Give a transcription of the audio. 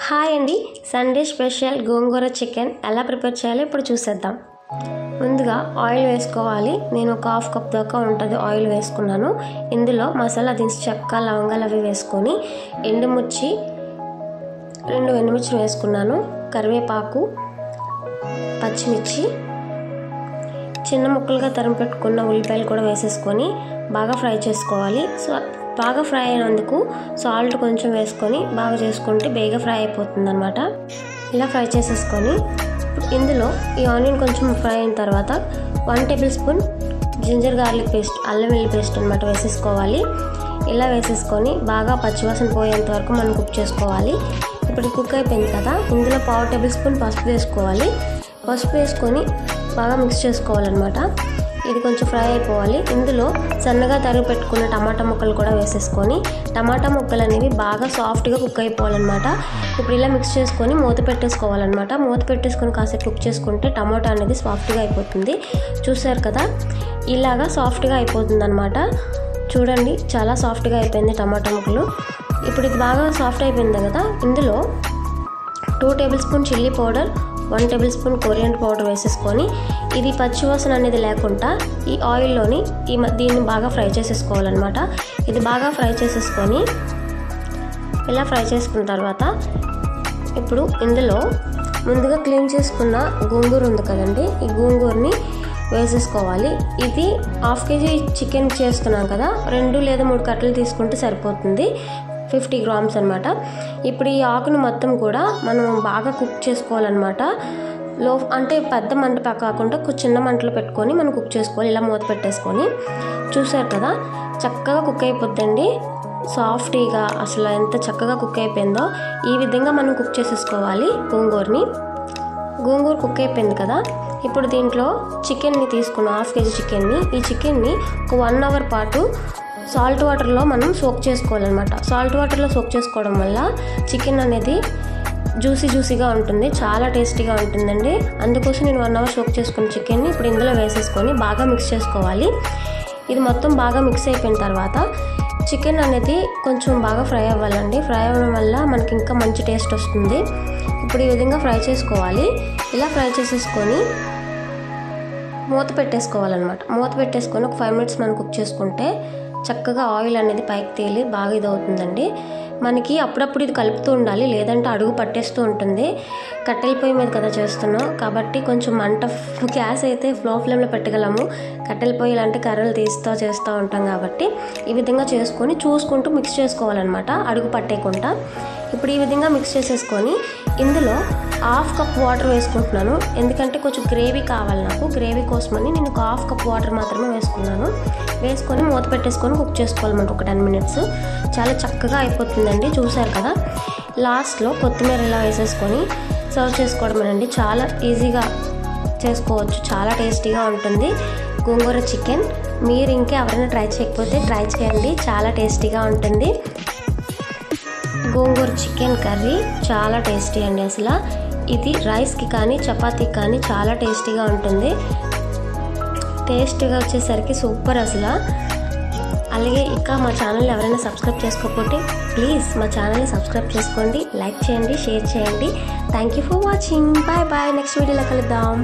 Hi అండి, Sunday special గోంగూర chicken ఎలా prepare చేయాలో ఇప్పుడు చూసేద్దాం. ముందుగా ఆయిల్ వేసుకోవాలి. నేను ఒక హాఫ్ కప్ దాకా ఉంటుంది ఆయిల్ వేసుకున్నాను. ఇందులో మసాలా దినుసు చెక్క లవంగాలు అవి వేసుకొని ఎండుమిర్చి 2 ఎండుమిర్చిని వేసుకున్నాను, కరివేపాకు, పచ్చిమిర్చి, చిన్న ముక్కలుగా తరిగి పెట్టుకున్న ఉల్లిపాయలు కూడా వేసేసుకొని బాగా ఫ్రై చేసుకోవాలి. బాగా ఫ్రై అయినందుకు సాల్ట్ కొంచెం వేసుకొని బాగా చేసుకుంటే బేగా ఫ్రై అయిపోతుంది అనమాట. ఇలా ఫ్రై చేసేసుకొని ఇందులో ఈ ఆనియన్ కొంచెం ఫ్రై అయిన తర్వాత 1 tablespoon ginger garlic paste, అల్లం వెల్లుల్లి పేస్ట్ అనమాట వేసేసుకోవాలి. ఇలా వేసేసుకొని బాగా పచ్చివాసన పోయేంత వరకు మనం కుక్ చేసుకోవాలి. ఇప్పుడు కుక్ అయిపోయింది కదా, ఇందులో 1/2 టేబుల్ స్పూన్ పసుపు వేసుకోవాలి. పసుపు వేసుకొని బాగా మిక్స్ చేసుకోవాలన్నమాట. ఇది కొంచెం ఫ్రై అయిపోవాలి. ఇందులో సన్నగా తరిగి పెట్టుకున్న టమాటా ముక్కలు కూడా వేసేసుకొని టమాటా ముక్కలు అనేవి బాగా సాఫ్ట్గా కుక్ అయిపోవాలన్నమాట. ఇప్పుడు ఇలా మిక్స్ చేసుకొని మూత పెట్టేసుకోవాలన్నమాట. మూత పెట్టేసుకొని కాసేపు కుక్ చేసుకుంటే టమాటా అనేది సాఫ్ట్గా అయిపోతుంది. చూసారు కదా, ఇలాగా సాఫ్ట్గా అయిపోతుంది అనమాట. చూడండి, చాలా సాఫ్ట్గా అయిపోయింది టమాటా ముక్కలు. ఇప్పుడు ఇది బాగా సాఫ్ట్ అయిపోయింది కదా, ఇందులో 2 table spoon chilli powder, 1 table spoon coriander powder వేసేసుకొని ఇది పచ్చివాసన అనేది లేకుండా ఈ ఆయిల్లోని దీన్ని బాగా ఫ్రై చేసేసుకోవాలన్నమాట. ఇది బాగా ఫ్రై చేసేసుకొని ఇలా ఫ్రై చేసుకున్న తర్వాత ఇప్పుడు ఇందులో ముందుగా క్లీన్ చేసుకున్న గోంగూర ఉంది కదండి, ఈ గోంగూరని వేసేసుకోవాలి. ఇది 1/2 కేజీ చికెన్ చేస్తున్నాం కదా, 2 లేదా 3 కట్టలు తీసుకుంటే సరిపోతుంది, 50 గ్రామ్స్ అనమాట. ఇప్పుడు ఈ ఆకును మొత్తం కూడా మనం బాగా కుక్ చేసుకోవాలన్నమాట. అంటే పెద్ద మంట కాకుండా చిన్న మంటలో పెట్టుకొని మనం కుక్ చేసుకోవాలి. ఇలా మూత పెట్టేసుకొని చూసారు కదా, చక్కగా కుక్ అయిపోద్దండి. సాఫ్టీగా అసలు ఎంత చక్కగా కుక్ అయిపోయిందో ఈ విధంగా మనం కుక్ చేసేసుకోవాలి గోంగూరని. గోంగూర కుక్ అయిపోయింది కదా, ఇప్పుడు దీంట్లో చికెన్ని తీసుకున్నాం, 1/2 కేజీ చికెన్ని. ఈ చికెన్ని ఒక 1 అవర్ పాటు సాల్ట్ వాటర్లో మనం సోక్ చేసుకోవాలన్నమాట. సాల్ట్ వాటర్లో సోక్ చేసుకోవడం వల్ల చికెన్ అనేది జ్యూసీగా ఉంటుంది, చాలా టేస్టీగా ఉంటుందండి. అందుకోసం నేను 1 అవర్ సోక్ చేసుకున్న చికెన్ని ఇప్పుడు ఇందులో వేసేసుకొని బాగా మిక్స్ చేసుకోవాలి. ఇది మొత్తం బాగా మిక్స్ అయిపోయిన తర్వాత చికెన్ అనేది కొంచెం బాగా ఫ్రై అవ్వాలండి. ఫ్రై అవ్వడం వల్ల మనకి ఇంకా మంచి టేస్ట్ వస్తుంది. ఇప్పుడు ఈ విధంగా ఫ్రై చేసుకోవాలి. ఇలా ఫ్రై చేసేసుకొని మూత పెట్టేసుకోవాలన్నమాట. మూత పెట్టేసుకొని ఒక 5 మినిట్స్ మనం కుక్ చేసుకుంటే చక్కగా ఆయిల్ అనేది పైకి తేలి బాగా ఇదవుతుందండి. మనకి అప్పుడప్పుడు ఇది కలుపుతూ ఉండాలి, లేదంటే అడుగు పట్టేస్తూ ఉంటుంది. కట్టెల పొయ్యి మీద కదా చేస్తున్నాం కాబట్టి కొంచెం మంట, గ్యాస్ అయితే లో ఫ్లేమ్లో పెట్టగలము. కట్టెల పొయ్యి లాంటి కర్రలు చేస్తూ ఉంటాం కాబట్టి ఈ విధంగా చేసుకొని చూసుకుంటూ మిక్స్ చేసుకోవాలన్నమాట, అడుగు పట్టేయకుండా. ఇప్పుడు ఈ విధంగా మిక్స్ చేసేసుకొని ఇందులో 1/2 కప్ వాటర్ వేసుకుంటున్నాను, ఎందుకంటే కొంచెం గ్రేవీ కావాలి నాకు. గ్రేవీ కోసమని నేను ఒక 1/2 కప్ వాటర్ మాత్రమే వేసుకున్నాను. వేసుకొని మూత పెట్టేసుకొని కుక్ చేసుకోవాలన్నమాట ఒక 10 మినిట్స్. చాలా చక్కగా అయిపోతుందండి. చూసారు కదా, లాస్ట్లో కొత్తిమీర ఇలా వేసేసుకొని సర్వ్ చేసుకోవడమేనండి. చాలా ఈజీగా చేసుకోవచ్చు, చాలా టేస్టీగా ఉంటుంది గోంగూర చికెన్. మీరు ఇంకా ఎవరైనా ట్రై చేయకపోతే ట్రై చేయండి, చాలా టేస్టీగా ఉంటుంది. గోంగూర చికెన్ కర్రీ చాలా టేస్టీ అండి. అసలు ఇది రైస్కి కానీ చపాతీకి కానీ చాలా టేస్టీగా ఉంటుంది. టేస్ట్గా వచ్చేసరికి సూపర్ అసలు. అలాగే ఇంకా మా ఛానల్ ఎవరైనా సబ్స్క్రైబ్ చేసుకోకపోతే ప్లీజ్ మా ఛానల్ని సబ్స్క్రైబ్ చేసుకోండి, లైక్ చేయండి, షేర్ చేయండి. Thank you for watching. Bye bye, next వీడియోలో కలుద్దాం.